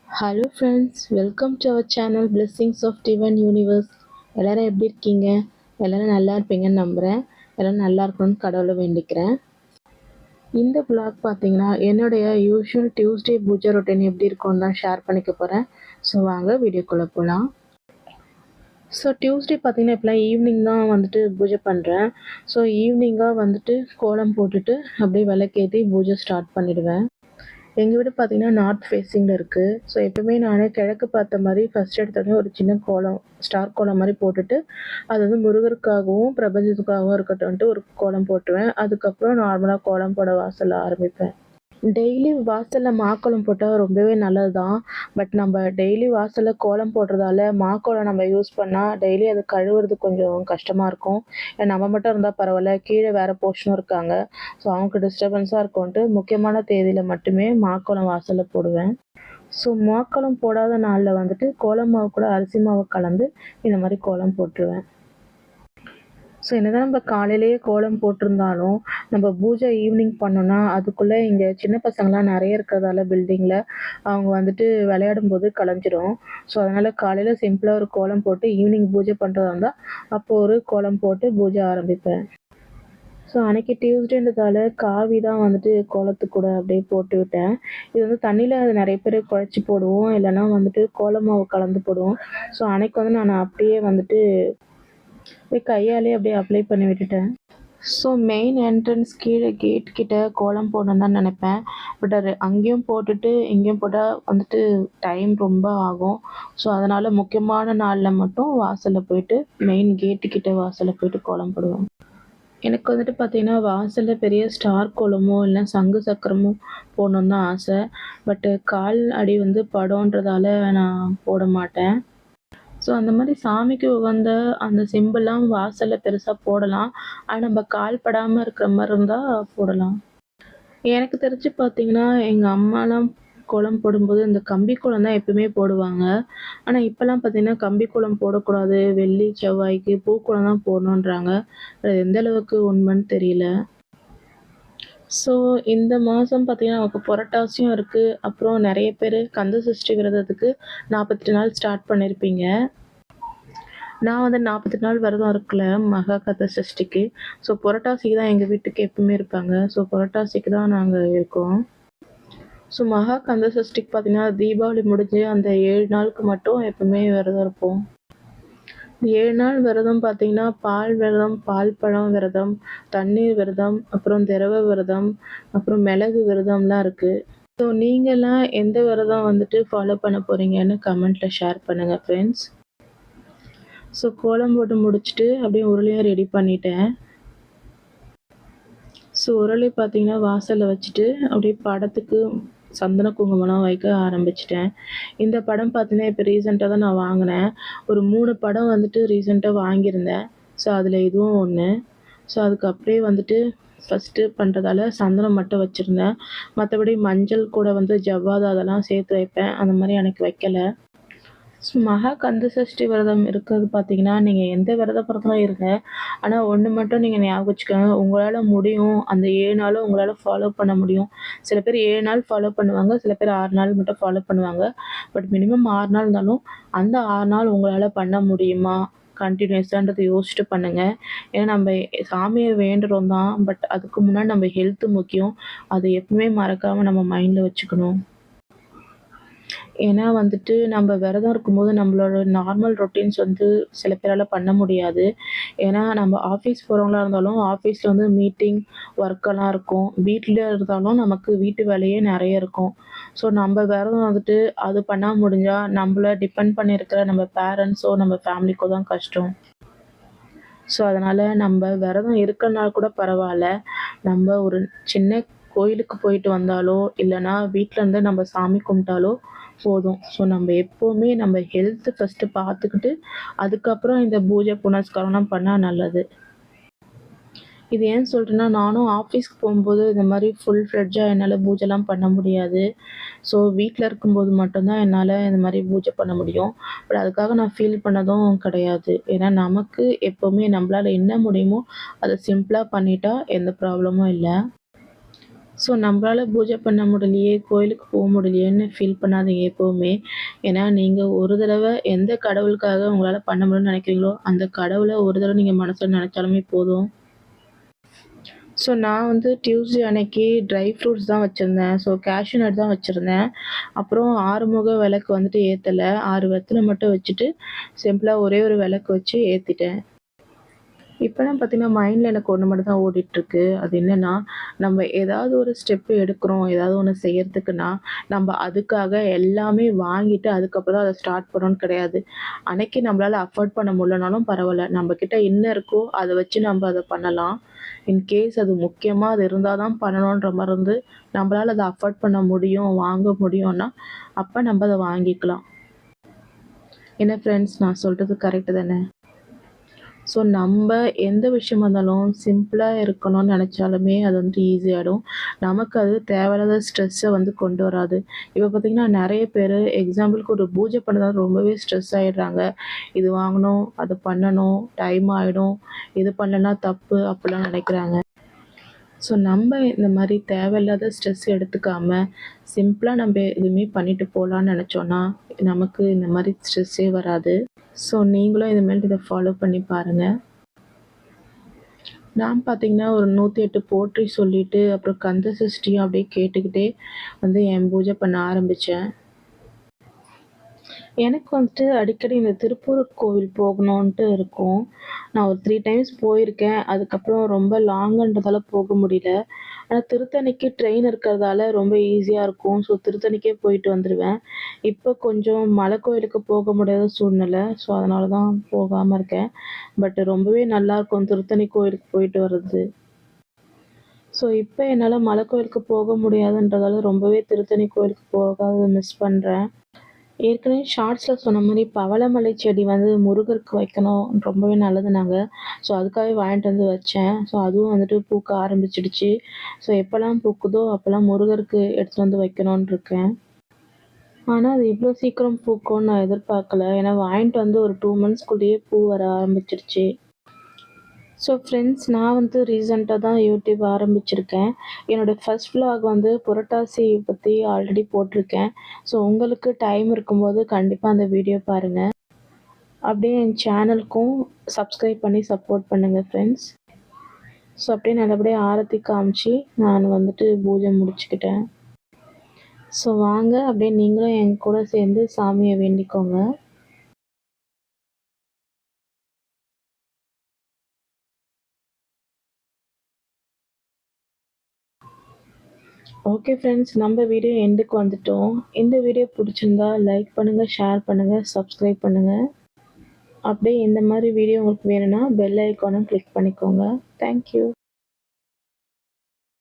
Hello friends, welcome to our channel Blessings of Divine Universe. எல்லாரும் எப்படி இருக்கீங்க? எல்லாரும் நல்லா இருப்பீங்கன்னு நம்புகிறேன். எல்லாரும் நல்லா இருக்கணும்னு கடவுளை வேண்டிக்கிறேன். இந்த vlog பார்த்தீங்கன்னா என்னுடைய யூஷுவல் டியூஸ்டே பூஜை ரொட்டீன் எப்படி இருக்கும்னு தான் ஷேர் பண்ணிக்க போகிறேன். ஸோ வாங்க வீடியோக்குள்ளே போகலாம். ஸோ டியூஸ்டே பார்த்தீங்கன்னா இப்போலாம் ஈவினிங் தான் வந்துட்டு பூஜை பண்ணுறேன். ஸோ ஈவினிங்காக வந்துட்டு கோலம் போட்டுட்டு அப்படியே விளக்கேற்றி பூஜை ஸ்டார்ட் பண்ணிடுவேன். எங்கள் வீடு பார்த்தீங்கன்னா நார்த் ஃபேஸிங்கில் இருக்குது. ஸோ எப்பவுமே நான் கிழக்கு பார்த்த மாதிரி ஃபஸ்ட் எடுத்தோடனே ஒரு சின்ன கோலம், ஸ்டார் கோலம் மாதிரி போட்டுட்டு அது வந்து முருகருக்காகவும் பிரபஞ்சத்துக்காகவும் இருக்கட்டும்ன்ட்டு ஒரு கோலம் போட்டுருவேன். அதுக்கப்புறம் நார்மலாக கோலம் போட வாசலில் ஆரம்பிப்பேன். டெய்லி வாசலில் மாக்கோலம் போட்டால் ரொம்பவே நல்லது தான். பட் நம்ம டெய்லி வாசலில் கோலம் போடுறதால மாக்கோலம் நம்ம யூஸ் பண்ணால் டெய்லி அது கழுவுறது கொஞ்சம் கஷ்டமாக இருக்கும். நம்ம மட்டும் இருந்தால் பரவாயில்ல, கீழே வேறு போர்ஷனும் இருக்காங்க. ஸோ அவங்களுக்கு டிஸ்டர்பன்ஸாக இருக்கும்ன்ட்டு முக்கியமான தேதியில் மட்டுமே மாக்கோலம் வாசலில் போடுவேன். ஸோ மாக்கோலம் போடாத நாளில் வந்துட்டு கோலம் மாவு கூட அரிசி மாவு கலந்து இந்த மாதிரி கோலம் போட்டுருவேன். ஸோ என்னதான் நம்ம காலையிலேயே கோலம் போட்டிருந்தாலும் நம்ம பூஜை ஈவினிங் பண்ணோன்னா அதுக்குள்ளே இங்கே சின்ன பசங்களாம் நிறைய இருக்கிறதால பில்டிங்கில் அவங்க வந்துட்டு விளையாடும்போது கலைஞ்சிரும். ஸோ அதனால் காலையில் சிம்பிளாக ஒரு கோலம் போட்டு ஈவினிங் பூஜை பண்ணுறதா இருந்தால் அப்போது ஒரு கோலம் போட்டு பூஜை ஆரம்பிப்பேன். ஸோ அன்றைக்கி டியூஸ்டேன்றதால காவி தான் வந்துட்டு கோலத்துக்கு கூட அப்படியே போட்டு விட்டேன். இது வந்து தண்ணியில் நிறைய பேர் குழச்சி போடுவோம், இல்லைன்னா வந்துட்டு கோலம் மாவு கலந்து போடுவோம். ஸோ அன்றைக்கி வந்து நான் அப்படியே வந்துட்டு கையாலே அப்படியே அப்ளை பண்ணி விட்டுட்டேன். ஸோ மெயின் என்ட்ரன்ஸ் கீழே கேட் கிட்ட கோலம் போடணுன்னு தான் நினைப்பேன். பட் அது அங்கேயும் போட்டுட்டு இங்கேயும் போட்டால் வந்துட்டு டைம் ரொம்ப ஆகும். ஸோ அதனால் முக்கியமான நாளில் மட்டும் வாசலில் போயிட்டு மெயின் கேட்டுக்கிட்ட வாசலில் போயிட்டு கோலம் போடுவேன். எனக்கு வந்துட்டு பார்த்தீங்கன்னா வாசலில் பெரிய ஸ்டார் கோலமோ இல்லை சங்கு சக்கரமோ போடணுன்னு தான் ஆசை. பட்டு கால் அடி வந்து படம்ன்றதால நான் போட மாட்டேன். ஸோ அந்த மாதிரி சாமிக்கு உகந்த அந்த சிம்பிள்லாம் வாசலில் பெருசாக போடலாம். ஆனால் நம்ம கால் படாமல் இருக்கிற மாதிரி இருந்தால் போடலாம். எனக்கு தெரிஞ்சு பார்த்தீங்கன்னா எங்கள் அம்மாலாம் கோலம் போடும்போது இந்த கம்பி கோலம் தான் எப்பவுமே போடுவாங்க. ஆனால் இப்போல்லாம் பார்த்தீங்கன்னா கம்பி கோலம் போடக்கூடாது, வெள்ளி செவ்வாய்க்கு பூக்கோலம் தான் போடணுன்றாங்க. அது எந்த அளவுக்கு உண்மைன்னு தெரியல. ஸோ இந்த மாதம் பார்த்தீங்கன்னா நமக்கு புரட்டாசியும் இருக்குது. அப்புறம் நிறைய பேர் கந்த சஷ்டி விரதத்துக்கு 48 நாள் ஸ்டார்ட் பண்ணியிருப்பீங்க. நான் வந்து 48 நாள் விரதம் இருக்கல மகா கந்த சஷ்டிக்கு. ஸோ புரட்டாசிக்கு தான் எங்கள் வீட்டுக்கு எப்பவுமே இருப்பாங்க. ஸோ புரட்டாசிக்கு தான் நாங்கள் இருக்கோம். ஸோ மகா கந்த சஷ்டிக்கு பார்த்தீங்கன்னா தீபாவளி முடிஞ்சு அந்த 7 நாளுக்கு மட்டும் எப்பவுமே விரதம் இருப்போம். 7 நாள் விரதம் பார்த்தீங்கன்னா பால் விரதம், பால் பழம் விரதம், தண்ணீர் விரதம், அப்புறம் திரவ விரதம், அப்புறம் மிளகு விரதம்லாம் இருக்குது. ஸோ நீங்கள்லாம் எந்த விரதம் வந்துட்டு ஃபாலோ பண்ண போகிறீங்கன்னு கமெண்ட்டில் ஷேர் பண்ணுங்கள் ஃப்ரெண்ட்ஸ். ஸோ கோலம் போட்டு முடிச்சுட்டு அப்படியே உருளையும் ரெடி பண்ணிட்டேன். ஸோ உருளை பார்த்தீங்கன்னா வாசலில் வச்சுட்டு அப்படியே படத்துக்கு சந்தன குங்குமம்லாம் வைக்க ஆரம்பிச்சிட்டேன். இந்த படம் பார்த்தீங்கன்னா இப்போ ரீசெண்டாக தான் நான் வாங்கினேன். ஒரு 3 படம் வந்துட்டு ரீசெண்டாக வாங்கியிருந்தேன். ஸோ அதில் இதுவும் ஒன்று. ஸோ அதுக்கு அப்படியே வந்துட்டு ஃபஸ்ட்டு பண்ணுறதால சந்தனம் மட்டும் வச்சுருந்தேன். மற்றபடி மஞ்சள் கூட வந்து ஜவ்வாது அதெல்லாம் சேர்த்து வைப்பேன். அந்த மாதிரி எனக்கு வைக்கலை. மகா கந்த சஷ்டி விரதம் இருக்கிறது பார்த்தீங்கன்னா நீங்கள் எந்த விரத பிறந்தா இருங்க. ஆனால் ஒன்று மட்டும் நீங்கள் ஞாபகம் வச்சுக்கோங்க, உங்களால் முடியும். அந்த 7 நாளும் உங்களால் ஃபாலோ பண்ண முடியும். சில பேர் 7 நாள் ஃபாலோ பண்ணுவாங்க, சில பேர் 6 நாள் மட்டும் ஃபாலோ பண்ணுவாங்க. பட் மினிமம் 6 நாள் இருந்தாலும் அந்த 6 நாள் உங்களால் பண்ண முடியுமா கண்டினியூஸான்றதை யோசிச்சுட்டு பண்ணுங்கள். ஏன்னா நம்ம சாமியை வேண்டுறோம் தான், பட் அதுக்கு முன்னாடி நம்ம ஹெல்த்து முக்கியம். அதை எப்பவுமே மறக்காமல் நம்ம மைண்டில் வச்சுக்கணும். ஏன்னா வந்துட்டு நம்ம விரதம் இருக்கும்போது நம்மளோட நார்மல் ரொட்டீன்ஸ் வந்து சில பேரால் பண்ண முடியாது. ஏன்னா நம்ம ஆஃபீஸ் போகிறவங்களா இருந்தாலும் ஆஃபீஸில் வந்து மீட்டிங் ஒர்க்கெல்லாம் இருக்கும். வீட்டில் இருந்தாலும் நமக்கு வீட்டு வேலையே நிறைய இருக்கும். ஸோ நம்ம விரதம் வந்துட்டு அது பண்ண முடிஞ்சால் நம்மள டிபெண்ட் பண்ணியிருக்கிற நம்ம பேரண்ட்ஸோ நம்ம ஃபேமிலிக்கோ தான் கஷ்டம். ஸோ அதனால் நம்ம விரதம் இருக்கறனால கூட பரவாயில்ல, நம்ம ஒரு சின்ன கோயிலுக்கு போயிட்டு வந்தாலோ இல்லைன்னா வீட்டில் இருந்து நம்ம சாமி கும்பிட்டாலோ போதும். ஸோ நம்ம எப்போவுமே நம்ம ஹெல்த்து ஃபஸ்ட்டு பார்த்துக்கிட்டு அதுக்கப்புறம் இந்த பூஜை புனஸ்காரம்லாம் பண்ணால் நல்லது. இது ஏன் சொல்கிறேன்னா நானும் ஆஃபீஸ்க்கு போகும்போது இந்த மாதிரி ஃபுல் ஃப்ளெட்ஜாக என்னால் பூஜைலாம் பண்ண முடியாது. ஸோ வீட்டில் இருக்கும்போது மட்டும்தான் என்னால் இந்த மாதிரி பூஜை பண்ண முடியும். பட் அதுக்காக நான் ஃபீல் பண்ணதும் கிடையாது. ஏன்னா நமக்கு எப்போவுமே நம்மளால் என்ன முடியுமோ அதை சிம்பிளாக பண்ணிட்டா எந்த ப்ராப்ளமும் இல்லை. ஸோ நம்மளால பூஜை பண்ண முடியலையே, கோயிலுக்கு போ முடியலையேன்னு ஃபீல் பண்ணாதீங்க எப்பவுமே. ஏன்னா நீங்க ஒரு தடவ எந்த கடவுளுக்காக உங்களால பண்ண முடியும்னு நினைக்கிறீங்களோ, அந்த கடவுள ஒரு தடவ நீங்க மனசுல நினைச்சாலுமே போதும். ஸோ நான் வந்து டியூஸ்டே அன்னைக்கு ட்ரை ஃப்ரூட்ஸ் தான் வச்சிருந்தேன். ஸோ கேஷ்யூ நட் தான் வச்சிருந்தேன். அப்புறம் 6 முக விளக்கு வந்துட்டு ஏத்தல. 6 வெத்தல மட்டும் வச்சுட்டு, சிம்பிளா ஒரே ஒரு விளக்கு வச்சு ஏத்திட்டேன். இப்பலாம் பார்த்தீங்கன்னா, மைண்ட்ல எனக்கு ஒண்ணு மட்டும் தான் ஓடிட்டுருக்கு. அது என்னன்னா, நம்ம ஏதாவது ஒரு ஸ்டெப் எடுக்கிறோம், ஏதாவது ஒண்ணு செய்யறதுக்குன்னா, நம்ம அதுக்காக எல்லாமே வாங்கிட்டு அதுக்கப்புறம் தான் அத ஸ்டார்ட் பண்ணணும்னு கிடையாது. அன்னைக்கு நம்மளால அஃபோர்ட் பண்ண முடியலனாலும் பரவால்ல. நம்ம கிட்ட என்ன இருக்கோ அத வச்சு நம்ம அத பண்ணலாம். இன்கேஸ் அது முக்கியமா அது இருந்தா தான் பண்ணணுன்ற மாரி இருந்து, நம்மளால அத அஃபோர்ட் பண்ண முடியும், வாங்க முடியும்னா, அப்ப நம்ம அத வாங்கிக்கலாம். என்ன ஃப்ரெண்ட்ஸ் நான் சொல்றது கரெக்ட்டு தானே? ஸோ நம்ப எந்த விஷயமா இருந்தாலும் சிம்பிளா இருக்கணும்னு நெனச்சாலுமே அது வந்துட்டு ஈஸியாயிடும். நமக்கு அது தேவையில்லாத ஸ்ட்ரெஸ்ஸ வந்து கொண்டு வராது. இப்ப பார்த்தீங்கன்னா, நெறைய பேரு எக்ஸாம்பிளுக்கு ஒரு பூஜை பண்ணதா ரொம்பவே ஸ்ட்ரெஸ் ஆயிடுறாங்க. இது வாங்கணும், அது பண்ணணும், டைம் ஆயிடும், இது பண்ணலன்னா தப்பு அப்படிலாம் நெனைக்கிறாங்க. ஸோ நம்ம இந்த மாரி தேவையில்லாத ஸ்ட்ரெஸ் எடுத்துக்காம, சிம்பிளா நம்ப எதுவுமே பண்ணிட்டு போலான்னு நெனச்சோம்னா, நமக்கு இந்த மாரி ஸ்ட்ரெஸ்ஸே வராது. ஸோ நீங்களும் இனிமேல்ட்டு இத ஃபாலோ பண்ணி பாருங்க. நான் பார்த்தீங்கன்னா, ஒரு 108 போற்றி சொல்லிட்டு, அப்புறம் கந்த சஷ்டியும் அப்படியே கேட்டுக்கிட்டே வந்து என் பூஜை பண்ண ஆரம்பிச்சேன். எனக்கு வந்துட்டு அடிக்கடி இந்த திருப்பூர் கோவில் போகணுன்ட்டு இருக்கும். நான் ஒரு 3 டைம்ஸ் போயிருக்கேன். அதுக்கப்புறம் ரொம்ப லாங்குன்றதால போக முடியல. ஆனா திருத்தணிக்கு ட்ரெயின் இருக்கிறதால ரொம்ப ஈஸியா இருக்கும். ஸோ திருத்தணிக்கே போயிட்டு வந்துருவேன். இப்போ கொஞ்சம் மலை கோயிலுக்கு போக முடியாத சூழ்நிலை. ஸோ அதனால தான் போகாம இருக்கேன். பட் ரொம்பவே நல்லாயிருக்கும் திருத்தணி கோயிலுக்கு போயிட்டு வர்றது. ஸோ இப்ப என்னால மலை கோயிலுக்கு போக முடியாதுன்றதால ரொம்பவே திருத்தணி கோயிலுக்கு போகாதத மிஸ் பண்றேன். ஏற்கனவே ஷார்ட்ஸ்ல சொன்ன மாரி பவளமல்லி செடி வந்து முருகருக்கு வைக்கணும் ரொம்பவே நல்லதுனாங்க. ஸோ அதுக்காகவே வாங்கிட்டு வந்து வச்சேன். ஸோ அதுவும் வந்துட்டு பூக்க ஆரம்பிச்சிடுச்சு. ஸோ எப்பலாம் பூக்குதோ அப்பலாம் முருகருக்கு எடுத்துட்டு வந்து வைக்கணும்னு இருக்கேன். ஆனா அது இவ்ளோ சீக்கிரம் பூக்கும்னு நான் எதிர்பார்க்கல. ஏன்னா வாங்கிட்டு வந்து ஒரு 2 மந்த்ஸ்க்குள்ளேயே பூ வர ஆரம்பிச்சிருச்சு. ஸோ ஃப்ரெண்ட்ஸ் நான் வந்து ரீசெண்டாக தான் யூடியூப் ஆரம்பிச்சிருக்கேன். என்னோடய ஃபர்ஸ்ட் விலாக் வந்து புரட்டாசி பற்றி ஆல்ரெடி போட்டிருக்கேன். ஸோ உங்களுக்கு டைம் இருக்கும்போது கண்டிப்பாக அந்த வீடியோ பாருங்கள். அப்படியே என் சேனலுக்கும் சப்ஸ்கிரைப் பண்ணி சப்போர்ட் பண்ணுங்கள் ஃப்ரெண்ட்ஸ். ஸோ அப்படியே நல்லபடியாக ஆரத்தி காமிச்சு நான் வந்துட்டு பூஜை முடிச்சுக்கிட்டேன். ஸோ வாங்க அப்படியே நீங்களும் என் கூட சேர்ந்து சாமியை வேண்டிக்கோங்க. ஓகே ஃப்ரெண்ட்ஸ் நம்ம வீடியோ எண்டுக்கு வந்துட்டோம். இந்த வீடியோ பிடிச்சிருந்தா லைக் பண்ணுங்கள், ஷேர் பண்ணுங்கள், சப்ஸ்கிரைப் பண்ணுங்கள். அப்படியே இந்த மாதிரி வீடியோ உங்களுக்கு வேணும்னா பெல் ஐக்கானும் கிளிக் பண்ணிக்கோங்க. தேங்க்யூ.